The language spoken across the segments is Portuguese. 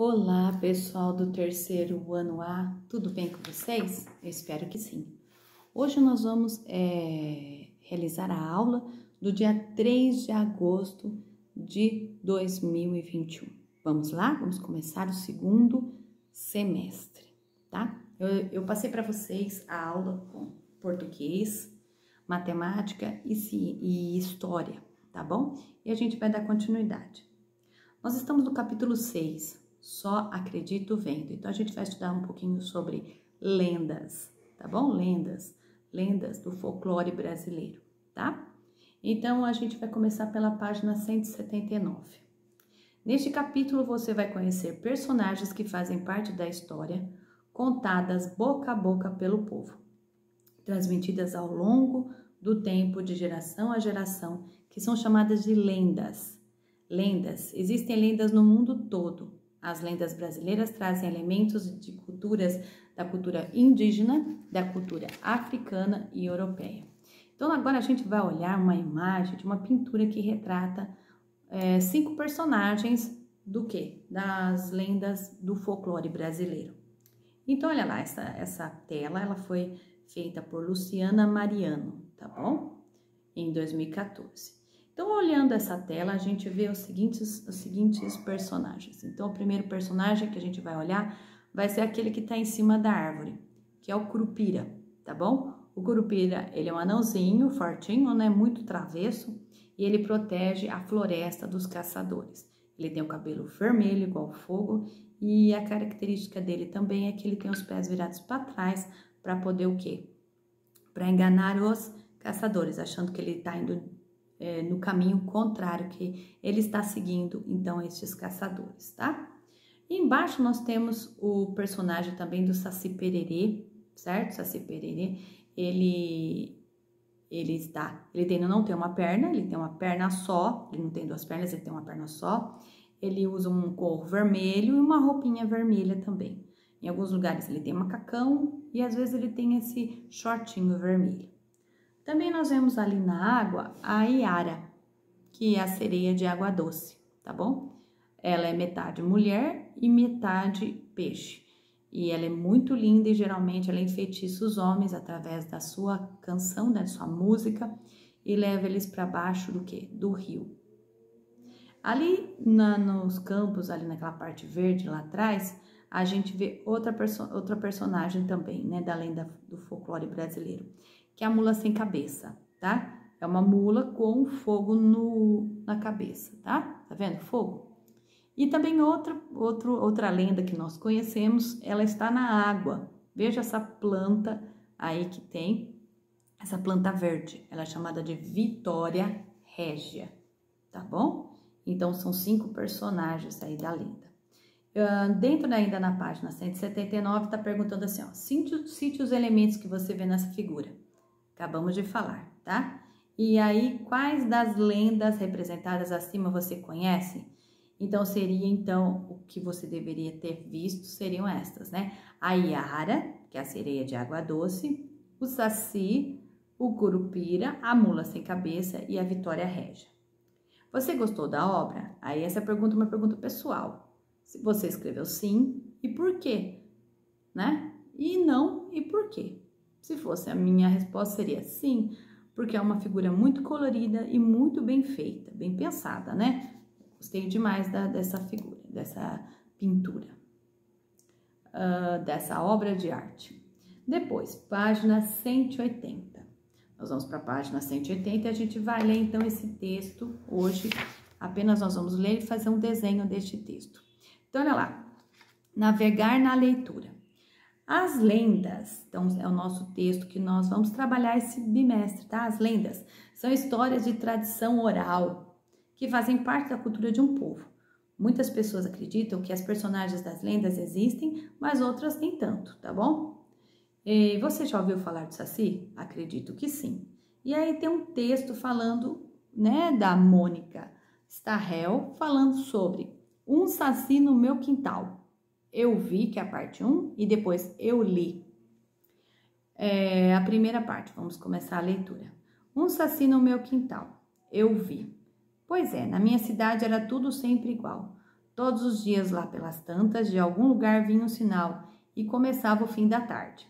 Olá, pessoal do terceiro ano A, tudo bem com vocês? Eu espero que sim. Hoje nós vamos realizar a aula do dia 3 de agosto de 2021. Vamos lá? Vamos começar o segundo semestre, tá? Eu passei para vocês a aula com português, matemática e história, tá bom? E a gente vai dar continuidade. Nós estamos no capítulo 6. Só acredito vendo. Então, a gente vai estudar um pouquinho sobre lendas, tá bom? Lendas do folclore brasileiro, tá? Então, a gente vai começar pela página 179. Neste capítulo, você vai conhecer personagens que fazem parte da história, contadas boca a boca pelo povo, transmitidas ao longo do tempo, de geração a geração, que são chamadas de lendas. Lendas. Existem lendas no mundo todo. As lendas brasileiras trazem elementos de da cultura indígena, da cultura africana e europeia. Então, agora a gente vai olhar uma imagem de uma pintura que retrata 5 personagens do quê? Das lendas do folclore brasileiro. Então, olha lá, essa tela, ela foi feita por Luciana Mariano, tá bom? Em 2014. Então, olhando essa tela, a gente vê os seguintes personagens. Então, o primeiro personagem que a gente vai olhar vai ser aquele que está em cima da árvore, que é o Curupira, tá bom? O Curupira, ele é um anãozinho, fortinho, né? Muito travesso, e ele protege a floresta dos caçadores. Ele tem o cabelo vermelho, igual fogo, e a característica dele também é que ele tem os pés virados para trás, para poder o quê? Para enganar os caçadores, achando que ele está indo no caminho contrário que ele está seguindo, então, estes caçadores, tá? E embaixo nós temos o personagem também do Saci Pererê, certo? Saci Pererê, ele não tem uma perna, ele tem uma perna só, ele não tem 2 pernas, ele tem uma perna só. Ele usa um gorro vermelho e uma roupinha vermelha também. Em alguns lugares ele tem macacão e às vezes ele tem esse shortinho vermelho. Também nós vemos ali na água a Iara, que é a sereia de água doce, tá bom? Ela é metade mulher e metade peixe. E ela é muito linda e geralmente ela enfeitiça os homens através da sua canção, da sua música, e leva eles para baixo do quê? Do rio. Ali nos campos, ali naquela parte verde lá atrás, a gente vê outra personagem também, né, da lenda do folclore brasileiro, que é a mula sem cabeça, tá? É uma mula com fogo na cabeça, tá? Tá vendo? Fogo. E também outra lenda que nós conhecemos, ela está na água. Veja essa planta aí que tem, essa planta verde. Ela é chamada de Vitória Régia, tá bom? Então, são 5 personagens aí da lenda. Dentro ainda na página 179, tá perguntando assim, ó, cite os elementos que você vê nessa figura. Acabamos de falar, tá? E aí, quais das lendas representadas acima você conhece? Então, o que você deveria ter visto seriam estas, né? A Iara, que é a sereia de água doce, o Saci, o Curupira, a mula sem cabeça e a Vitória Régia. Você gostou da obra? Aí essa pergunta é uma pergunta pessoal. Se você escreveu sim, e por quê? Né? E não, e por quê? Se fosse a minha resposta seria sim, porque é uma figura muito colorida e muito bem feita, bem pensada, né? Gostei demais dessa figura, dessa pintura, dessa obra de arte. Depois, página 180. Nós vamos para a página 180 e a gente vai ler então esse texto hoje. Apenas nós vamos ler e fazer um desenho deste texto. Então, olha lá. Navegar na leitura. As lendas, então é o nosso texto que nós vamos trabalhar esse bimestre, tá? As lendas são histórias de tradição oral que fazem parte da cultura de um povo. Muitas pessoas acreditam que as personagens das lendas existem, mas outras nem tanto, tá bom? E você já ouviu falar do Saci? Acredito que sim. E aí tem um texto falando, né, da Mônica Starrell, falando sobre um saci no meu quintal. Eu vi, que é a parte 1, e depois eu li. A primeira parte, vamos começar a leitura. Um saci no meu quintal. Eu vi. Pois é, na minha cidade era tudo sempre igual. Todos os dias, lá pelas tantas, de algum lugar vinha um sinal e começava o fim da tarde.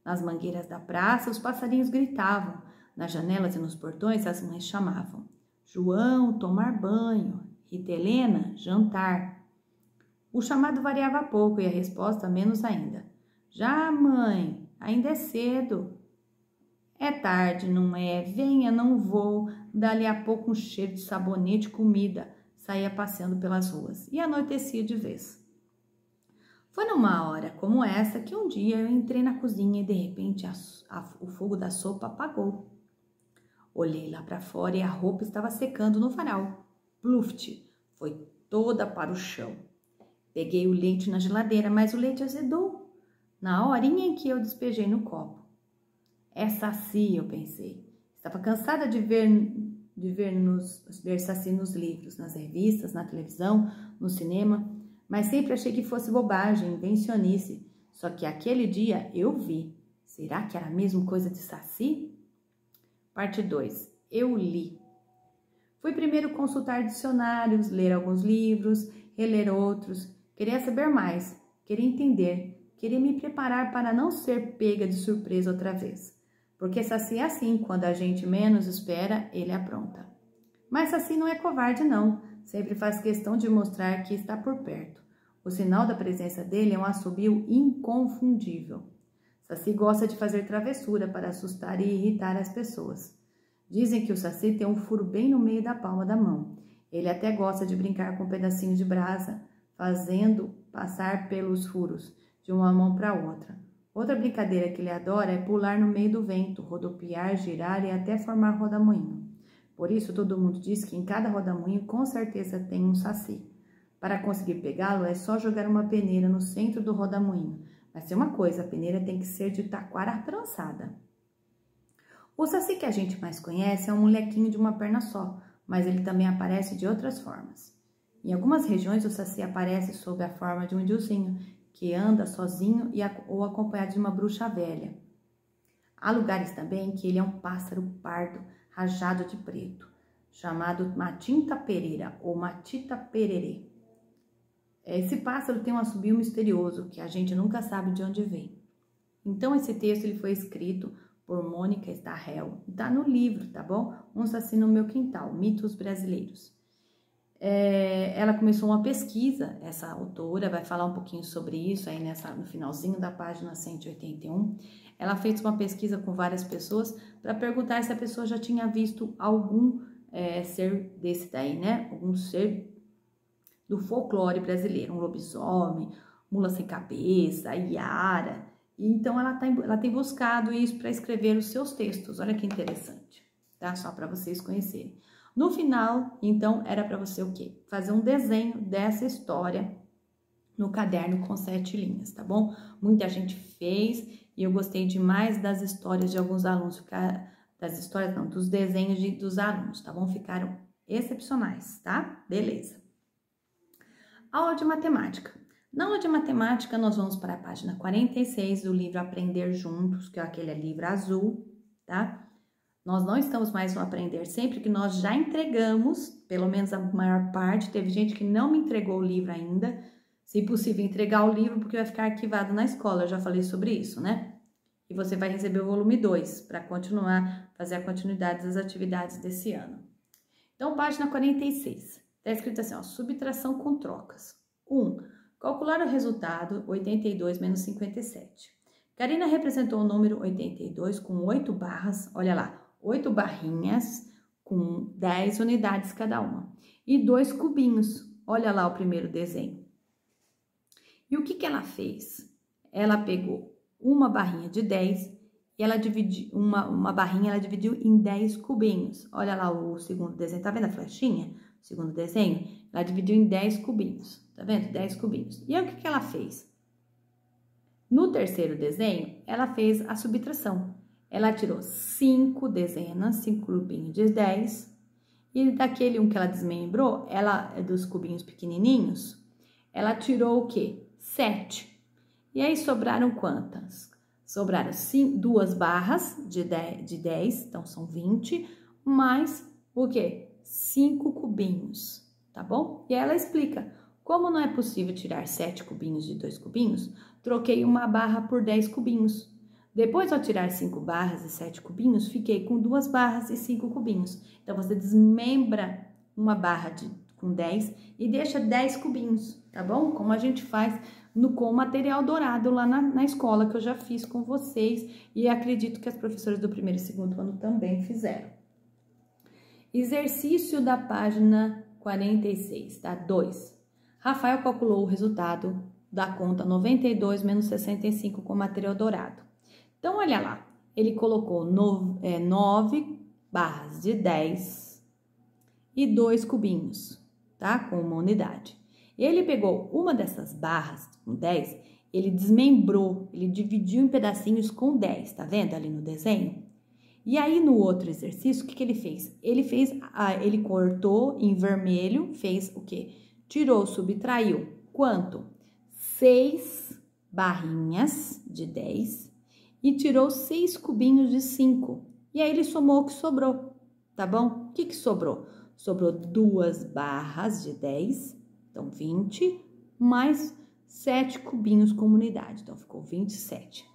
Nas mangueiras da praça, os passarinhos gritavam. Nas janelas e nos portões, as mães chamavam. João, tomar banho. Rita Helena, jantar. O chamado variava pouco e a resposta menos ainda. Já, mãe, ainda é cedo. É tarde, não é? Venha, não vou. Dali a pouco um cheiro de sabonete e comida saía passeando pelas ruas e anoitecia de vez. Foi numa hora como essa que um dia eu entrei na cozinha e de repente o fogo da sopa apagou. Olhei lá para fora e a roupa estava secando no varal. Pluft, foi toda para o chão. Peguei o leite na geladeira, mas o leite azedou na horinha em que eu despejei no copo. É Saci, eu pensei. Estava cansada de ver Saci nos livros, nas revistas, na televisão, no cinema, mas sempre achei que fosse bobagem, invencionice. Só que aquele dia eu vi. Será que era mesmo coisa de Saci? Parte 2. Eu li. Fui primeiro consultar dicionários, ler alguns livros, reler outros. Queria saber mais, queria entender, queria me preparar para não ser pega de surpresa outra vez. Porque Saci é assim, quando a gente menos espera, ele apronta. Mas Saci não é covarde não, sempre faz questão de mostrar que está por perto. O sinal da presença dele é um assobio inconfundível. Saci gosta de fazer travessura para assustar e irritar as pessoas. Dizem que o Saci tem um furo bem no meio da palma da mão. Ele até gosta de brincar com um pedacinho de brasa, fazendo passar pelos furos de uma mão para outra. Outra brincadeira que ele adora é pular no meio do vento, rodopiar, girar e até formar rodamuinho. Por isso, todo mundo diz que em cada rodamuinho com certeza tem um Saci. Para conseguir pegá-lo, é só jogar uma peneira no centro do rodamuinho. Mas tem uma coisa, a peneira tem que ser de taquara trançada. O Saci que a gente mais conhece é um molequinho de uma perna só, mas ele também aparece de outras formas. Em algumas regiões, o Saci aparece sob a forma de um indiozinho, que anda sozinho ou acompanhado de uma bruxa velha. Há lugares também que ele é um pássaro pardo, rajado de preto, chamado matinta pereira ou matita pererê. Esse pássaro tem um assobio misterioso que a gente nunca sabe de onde vem. Então, esse texto ele foi escrito por Mônica Starrell. Está no livro, tá bom? Um Saci no Meu Quintal, Mitos Brasileiros. Ela começou uma pesquisa, essa autora vai falar um pouquinho sobre isso aí no finalzinho da página 181. Ela fez uma pesquisa com várias pessoas para perguntar se a pessoa já tinha visto algum ser desse daí, né? Algum ser do folclore brasileiro, um lobisomem, mula sem cabeça, iara. Então, ela tem buscado isso para escrever os seus textos. Olha que interessante, tá? Só para vocês conhecerem. No final, então, era para você o quê? Fazer um desenho dessa história no caderno com 7 linhas, tá bom? Muita gente fez e eu gostei demais das histórias de alguns alunos, dos desenhos dos alunos, tá bom? Ficaram excepcionais, tá? Beleza. Aula de matemática. Na aula de matemática, nós vamos para a página 46 do livro Aprender Juntos, que é aquele livro azul, tá? Nós não estamos mais no Aprender Sempre, que nós já entregamos, pelo menos a maior parte. Teve gente que não me entregou o livro ainda. Se possível, entregar o livro, porque vai ficar arquivado na escola. Eu já falei sobre isso, né? E você vai receber o volume 2, para fazer a continuidade das atividades desse ano. Então, página 46. Está escrito assim, ó, subtração com trocas. 1. Calcular o resultado, 82 menos 57. Karina representou o número 82 com 8 barras, olha lá, 8 barrinhas com 10 unidades cada uma. E 2 cubinhos, olha lá o primeiro desenho. E o que ela fez? Ela pegou uma barrinha de 10 e ela dividiu, uma barrinha ela dividiu em 10 cubinhos. Olha lá o segundo desenho, tá vendo a flechinha? O segundo desenho, ela dividiu em 10 cubinhos, tá vendo? 10 cubinhos. E aí o que ela fez? No terceiro desenho, ela fez a subtração. Ela tirou 5 dezenas, 5 cubinhos de 10. E daquele um que ela desmembrou, dos cubinhos pequenininhos, ela tirou o quê? 7. E aí sobraram quantas? Sobraram 2 barras de 10, então são 20, mais o quê? 5 cubinhos, tá bom? E aí ela explica Como não é possível tirar 7 cubinhos de 2 cubinhos, troquei uma barra por 10 cubinhos. Depois, ao tirar 5 barras e 7 cubinhos, fiquei com 2 barras e 5 cubinhos. Então, você desmembra uma barra com 10 e deixa 10 cubinhos, tá bom? Como a gente faz com o material dourado lá na escola, que eu já fiz com vocês e acredito que as professoras do primeiro e segundo ano também fizeram. Exercício da página 46, tá? 2. Rafael calculou o resultado da conta 92 menos 65 com material dourado. Então, olha lá, ele colocou 9 barras de 10 e 2 cubinhos, tá? Com uma unidade. Ele pegou uma dessas barras com 10, ele desmembrou, ele dividiu em pedacinhos com 10, tá vendo ali no desenho? E aí, no outro exercício, o que ele fez? Ele cortou em vermelho, fez o quê? Tirou, subtraiu. Quanto? 6 barrinhas de 10 e tirou 6 cubinhos de 5. E aí, ele somou o que sobrou, tá bom? O que sobrou? Sobrou 2 barras de 10, então 20, mais 7 cubinhos como unidade, então ficou 27.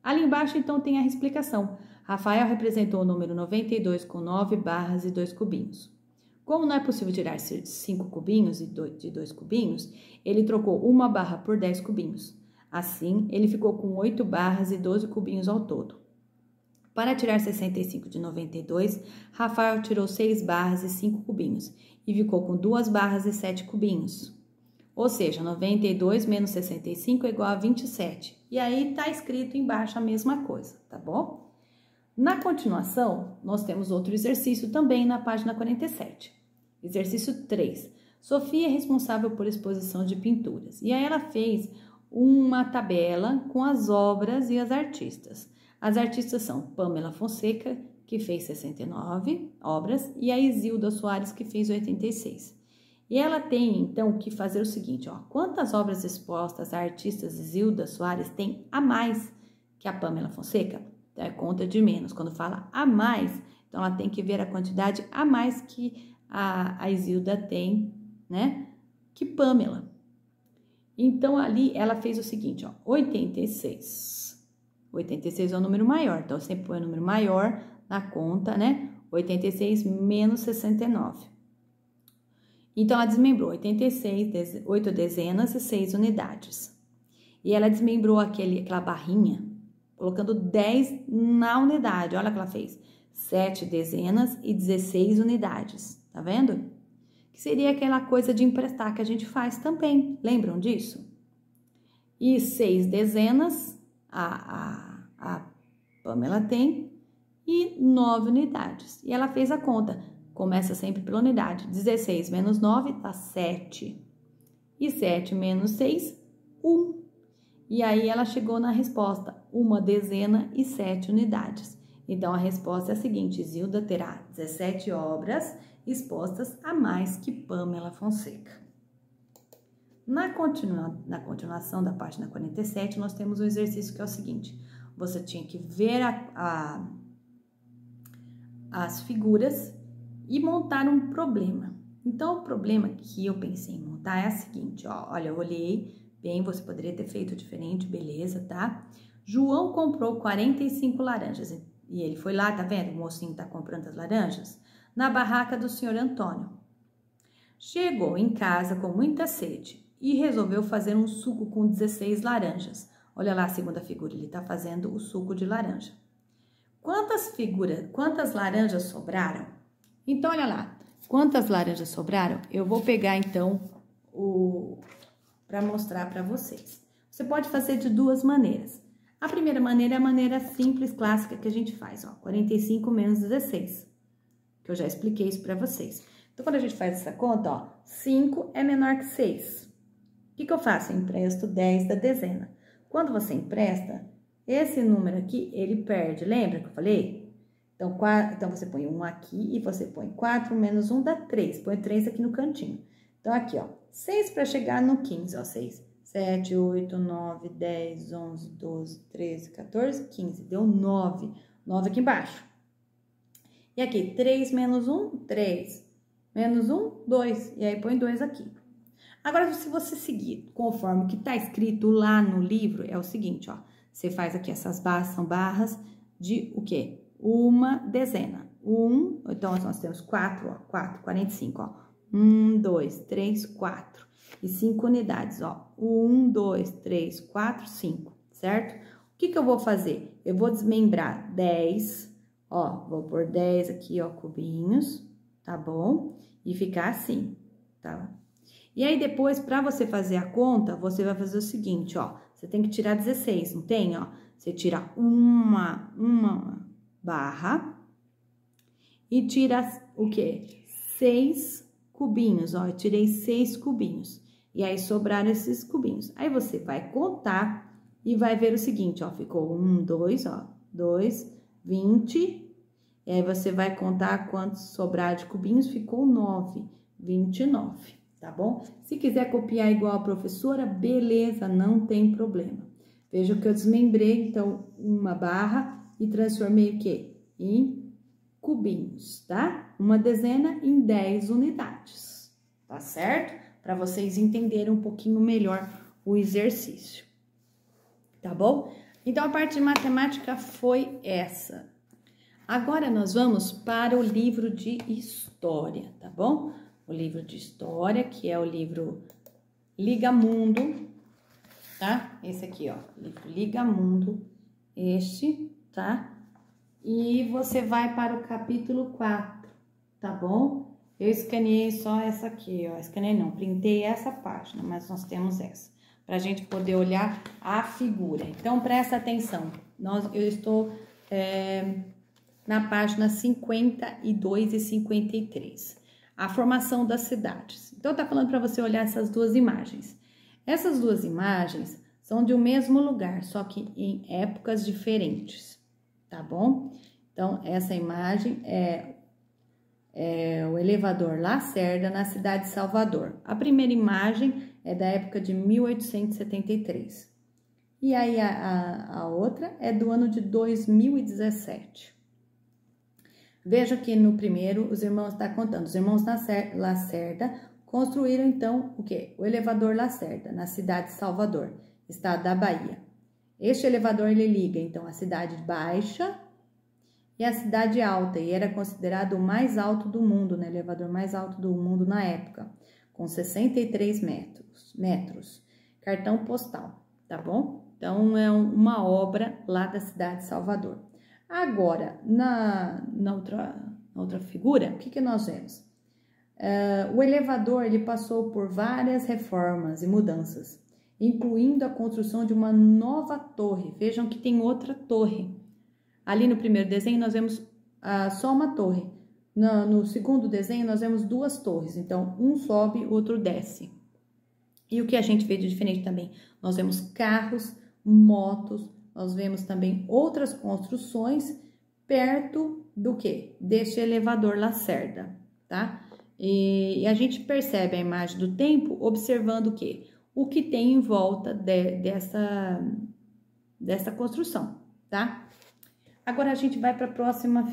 Ali embaixo, então, tem a explicação. Rafael representou o número 92 com 9 barras e 2 cubinhos. Como não é possível tirar 5 cubinhos de 2 cubinhos, ele trocou uma barra por 10 cubinhos. Assim, ele ficou com 8 barras e 12 cubinhos ao todo. Para tirar 65 de 92, Rafael tirou 6 barras e 5 cubinhos e ficou com 2 barras e 7 cubinhos. Ou seja, 92 menos 65 é igual a 27. E aí tá escrito embaixo a mesma coisa, tá bom? Na continuação, nós temos outro exercício também na página 47. Exercício 3. Sofia é responsável por exposição de pinturas. E aí ela fez uma tabela com as obras e as artistas. As artistas são Pamela Fonseca, que fez 69 obras, e a Isilda Soares, que fez 86. E ela tem, então, que fazer o seguinte, ó. Quantas obras expostas a artistas Isilda Soares tem a mais que a Pamela Fonseca? Então, é conta de menos. Quando fala a mais, então ela tem que ver a quantidade a mais que a Isilda tem, né? Que Pamela. Então, ali ela fez o seguinte, ó. 86. 86 é o número maior, então eu sempre põe o número maior na conta, né? 86 menos 69. Então, ela desmembrou 86, 8 dezenas e 6 unidades. E ela desmembrou aquela barrinha, colocando 10 na unidade. Olha o que ela fez. 7 dezenas e 16 unidades. Tá vendo? Que seria aquela coisa de emprestar que a gente faz também. Lembram disso? E 6 dezenas a Pamela tem e 9 unidades. E ela fez a conta. Começa sempre pela unidade. 16 menos 9 dá 7. E 7 menos 6, 1. E aí ela chegou na resposta, 1 dezena e 7 unidades. Então a resposta é a seguinte: Isilda terá 17 obras expostas a mais que Pamela Fonseca. Na continuação da página 47, nós temos um exercício que é o seguinte: você tinha que ver as figuras e montar um problema. Então, o problema que eu pensei em montar é o seguinte, ó. Olha, eu olhei bem, você poderia ter feito diferente, beleza, tá? João comprou 45 laranjas e ele foi lá, tá vendo? O mocinho tá comprando as laranjas na barraca do senhor Antônio. Chegou em casa com muita sede e resolveu fazer um suco com 16 laranjas. Olha lá a segunda figura, ele tá fazendo o suco de laranja. Quantas laranjas sobraram? Então, olha lá, quantas laranjas sobraram? Eu vou pegar, então, para mostrar para vocês. Você pode fazer de duas maneiras. A primeira maneira é a maneira simples, clássica que a gente faz, ó, 45 menos 16, que eu já expliquei isso para vocês. Então, quando a gente faz essa conta, ó, 5 é menor que 6. O que eu faço? Eu empresto 10 da dezena. Quando você empresta, esse número aqui, ele perde, lembra que eu falei? Então, você põe 1 aqui e você põe 4 menos 1 dá 3. Põe 3 aqui no cantinho. Então, aqui, ó, 6 para chegar no 15, ó, 6, 7, 8, 9, 10, 11, 12, 13, 14, 15. Deu 9. 9 aqui embaixo. E aqui, 3 menos 1, 3. Menos 1, 2. E aí, põe 2 aqui. Agora, se você seguir conforme o que está escrito lá no livro, é o seguinte, ó. Você faz aqui essas barras, são barras de o quê? Uma dezena. Então, nós temos 4, ó. 4, 45, ó. 1, 2, 3, 4. E 5 unidades, ó. 1, 2, 3, 4, 5, certo? O que eu vou fazer? Eu vou desmembrar 10, ó. Vou pôr 10 aqui, ó, cubinhos, tá bom? E ficar assim, tá? E aí, depois, para você fazer a conta, você vai fazer o seguinte, ó. Você tem que tirar 16, não tem, ó? Você tira uma barra e tira o quê? 6 cubinhos, ó. Eu tirei 6 cubinhos. E aí, sobraram esses cubinhos. Aí, você vai contar e vai ver o seguinte, ó. Ficou 1, 2, ó. 2, 20. E aí, você vai contar quantos sobrar de cubinhos. Ficou 9, 29. Tá bom? Se quiser copiar igual a professora, beleza, não tem problema. Veja que eu desmembrei, então, uma barra e transformei o quê? Em cubinhos, tá? Uma dezena em 10 unidades, tá certo? Para vocês entenderem um pouquinho melhor o exercício, tá bom? Então, a parte de matemática foi essa. Agora, nós vamos para o livro de história, tá bom? O livro de história, que é o livro Liga Mundo, tá? Esse aqui, ó, livro Liga Mundo, este, tá? E você vai para o capítulo 4, tá bom? Eu escaneei só essa aqui, ó, escaneei não, printei essa página, mas nós temos essa, pra gente poder olhar a figura. Então, presta atenção, eu estou na página 52 e 53. A formação das cidades. Então, tá falando para você olhar essas duas imagens. Essas duas imagens são de um mesmo lugar, só que em épocas diferentes, tá bom? Então, essa imagem é o elevador Lacerda na cidade de Salvador. A primeira imagem é da época de 1873. E aí, a outra é do ano de 2017. Veja que no primeiro, os irmãos, está contando, os irmãos Lacerda construíram, então, o quê? O elevador Lacerda, na cidade de Salvador, estado da Bahia. Este elevador, ele liga, então, a cidade baixa e a cidade alta, e era considerado o mais alto do mundo, né? O elevador mais alto do mundo na época, com 63 metros. Cartão postal, tá bom? Então, é uma obra lá da cidade de Salvador. Agora, na outra figura, o que nós vemos? O elevador, ele passou por várias reformas e mudanças, incluindo a construção de uma nova torre. Vejam que tem outra torre. Ali no primeiro desenho, nós vemos só uma torre. No segundo desenho, nós vemos 2 torres. Então, um sobe, o outro desce. E o que a gente vê de diferente também? Nós vemos carros, motos, nós vemos também outras construções perto do quê? Deste elevador Lacerda, tá? E a gente percebe a imagem do tempo observando o quê? O que tem em volta dessa construção, tá? Agora, a gente vai para a próxima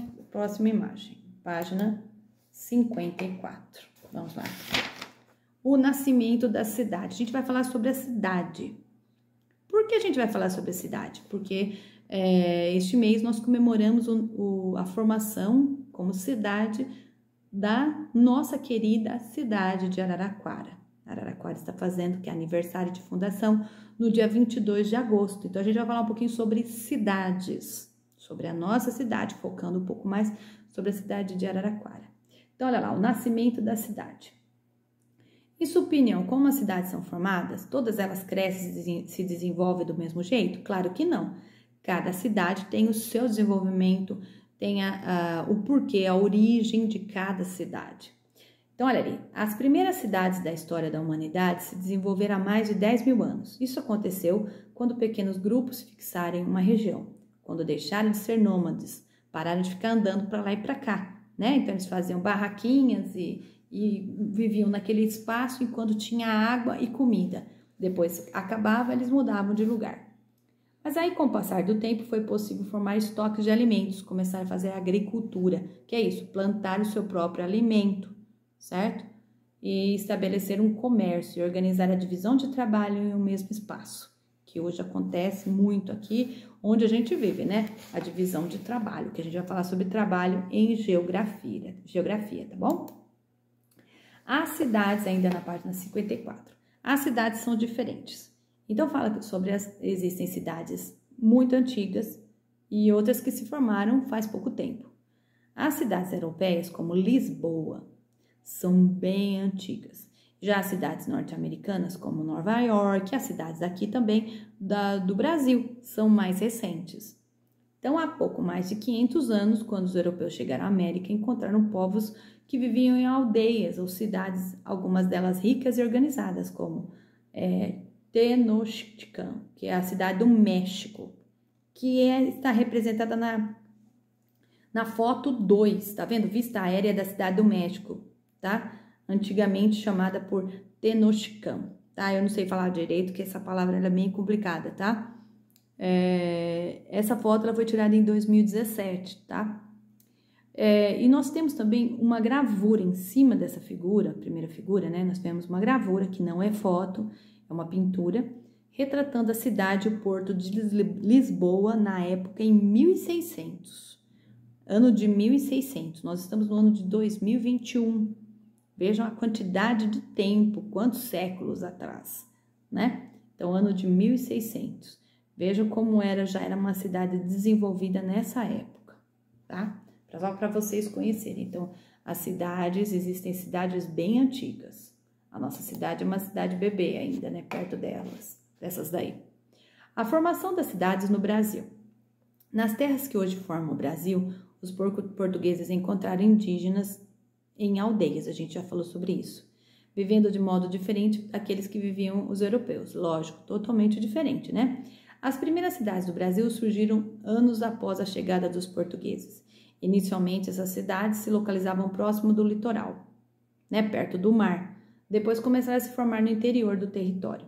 imagem, página 54. Vamos lá. O nascimento da cidade. A gente vai falar sobre a cidade. Por que a gente vai falar sobre a cidade? Porque este mês nós comemoramos a formação como cidade da nossa querida cidade de Araraquara. Araraquara está fazendo que é aniversário de fundação no dia 22 de agosto. Então, a gente vai falar um pouquinho sobre cidades, sobre a nossa cidade, focando um pouco mais sobre a cidade de Araraquara. Então, olha lá, o nascimento da cidade. Em sua opinião, como as cidades são formadas? Todas elas crescem e se desenvolvem do mesmo jeito? Claro que não. Cada cidade tem o seu desenvolvimento, tem o porquê, a origem de cada cidade. Então, olha ali, as primeiras cidades da história da humanidade se desenvolveram há mais de 10 mil anos. Isso aconteceu quando pequenos grupos se fixaram em uma região, quando deixaram de ser nômades, pararam de ficar andando para lá e para cá, né? Então, eles faziam barraquinhas e viviam naquele espaço enquanto tinha água e comida. Depois acabava, eles mudavam de lugar. Mas aí, com o passar do tempo, foi possível formar estoques de alimentos, começar a fazer agricultura, que é isso, plantar o seu próprio alimento, certo? e estabelecer um comércio e organizar a divisão de trabalho em um mesmo espaço, que hoje acontece muito aqui, onde a gente vive, né? A divisão de trabalho, que a gente vai falar sobre trabalho em geografia, tá bom? As cidades, ainda na página 54, as cidades são diferentes. Então, fala sobre existem cidades muito antigas e outras que se formaram faz pouco tempo. As cidades europeias, como Lisboa, são bem antigas. Já as cidades norte-americanas, como Nova York, as cidades aqui também do Brasil, são mais recentes. Então, há pouco mais de 500 anos, quando os europeus chegaram à América, encontraram povos que viviam em aldeias ou cidades, algumas delas ricas e organizadas, como Tenochtitlan, que é a cidade do México, que está representada na foto 2, tá vendo? Vista aérea da cidade do México, tá? Antigamente chamada por Tenochtitlan, tá? Eu não sei falar direito, que essa palavra é bem complicada, tá? Essa foto ela foi tirada em 2017, tá? E nós temos também uma gravura em cima dessa figura, a primeira figura, né? Nós temos uma gravura que não é foto, é uma pintura, retratando a cidade e o porto de Lisboa na época em 1600. Ano de 1600, nós estamos no ano de 2021. Vejam a quantidade de tempo, quantos séculos atrás, né? Então, ano de 1600. Vejam como já era uma cidade desenvolvida nessa época, tá? Só para vocês conhecerem. Então, existem cidades bem antigas. A nossa cidade é uma cidade bebê ainda, né? Perto dessas daí. A formação das cidades no Brasil. Nas terras que hoje formam o Brasil, os portugueses encontraram indígenas em aldeias, a gente já falou sobre isso, vivendo de modo diferente daqueles que viviam os europeus, lógico, totalmente diferente, né? As primeiras cidades do Brasil surgiram anos após a chegada dos portugueses. Inicialmente, essas cidades se localizavam próximo do litoral, né, perto do mar. Depois começaram a se formar no interior do território.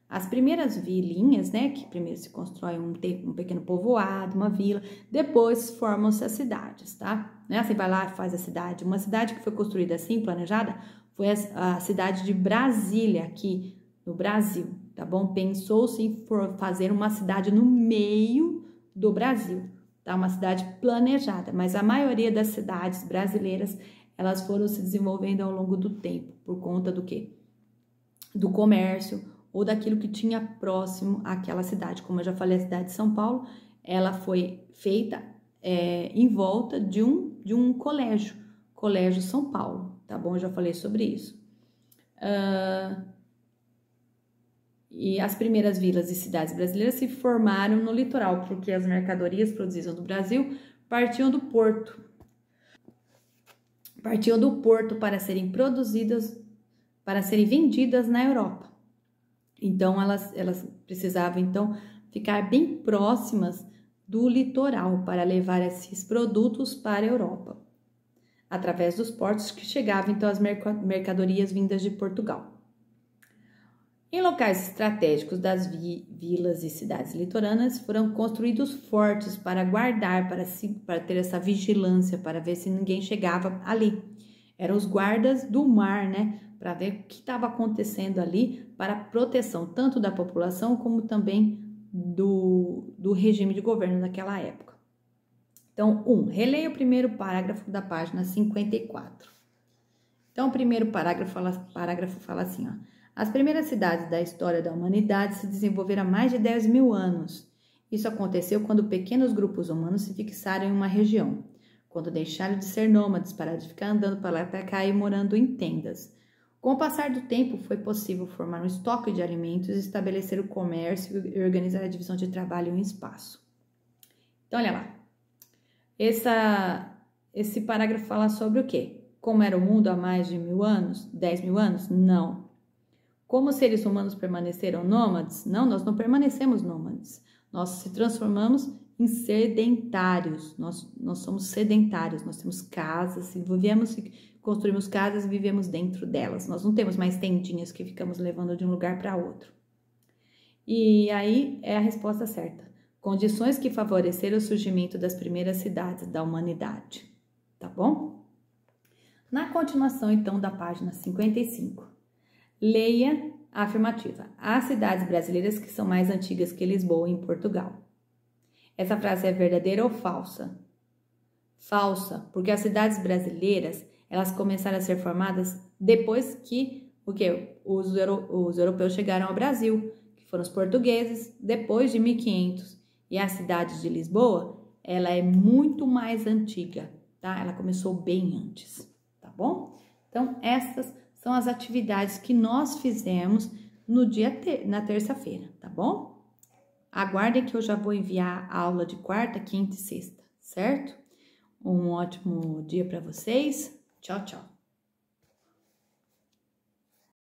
As primeiras vilinhas, né, que primeiro se constrói um pequeno povoado, uma vila, depois formam-se as cidades, tá? Não é assim, vai lá e faz a cidade. Uma cidade que foi construída assim, planejada, foi a cidade de Brasília, aqui no Brasil, tá bom? Pensou-se em fazer uma cidade no meio do Brasil, tá? Uma cidade planejada, mas a maioria das cidades brasileiras, elas foram se desenvolvendo ao longo do tempo, por conta do quê? Do comércio, ou daquilo que tinha próximo àquela cidade. Como eu já falei, a cidade de São Paulo, ela foi feita em volta de um colégio, Colégio São Paulo, tá bom? Eu já falei sobre isso. E as primeiras vilas e cidades brasileiras se formaram no litoral, porque as mercadorias produzidas no Brasil partiam do porto. Partiam do porto para serem produzidas, para serem vendidas na Europa. Então, elas precisavam, então, ficar bem próximas do litoral para levar esses produtos para a Europa, através dos portos que chegavam, então, as mercadorias vindas de Portugal. Em locais estratégicos das vilas e cidades litorâneas, foram construídos fortes para guardar, para ter essa vigilância, para ver se ninguém chegava ali. Eram os guardas do mar, né? Para ver o que estava acontecendo ali, para a proteção tanto da população como também do regime de governo daquela época. Então, releia o primeiro parágrafo da página 54. Então, o primeiro parágrafo fala assim, ó. As primeiras cidades da história da humanidade se desenvolveram há mais de 10 mil anos. Isso aconteceu quando pequenos grupos humanos se fixaram em uma região, quando deixaram de ser nômades, pararam de ficar andando para lá e para cá e morando em tendas. Com o passar do tempo, foi possível formar um estoque de alimentos, estabelecer o comércio e organizar a divisão de trabalho em espaço. Então, olha lá. Esse parágrafo fala sobre o quê? Como era o mundo há mais de 1000 anos? 10 mil anos? Não. Como os seres humanos permaneceram nômades? Não, nós não permanecemos nômades. Nós se transformamos em sedentários. Nós somos sedentários, nós temos casas, construímos casas e vivemos dentro delas. Nós não temos mais tendinhas que ficamos levando de um lugar para outro. E aí é a resposta certa. Condições que favoreceram o surgimento das primeiras cidades da humanidade. Tá bom? Na continuação, então, da página 55, leia a afirmativa. Há cidades brasileiras que são mais antigas que Lisboa, em Portugal. Essa frase é verdadeira ou falsa? Falsa, porque as cidades brasileiras, elas começaram a ser formadas depois que os europeus chegaram ao Brasil, que foram os portugueses, depois de 1500. E a cidade de Lisboa, ela é muito mais antiga, tá? Ela começou bem antes, tá bom? Então, essas são as atividades que nós fizemos na terça-feira, tá bom? Aguardem que eu já vou enviar a aula de quarta, quinta e sexta, certo? Um ótimo dia para vocês. Tchau, tchau.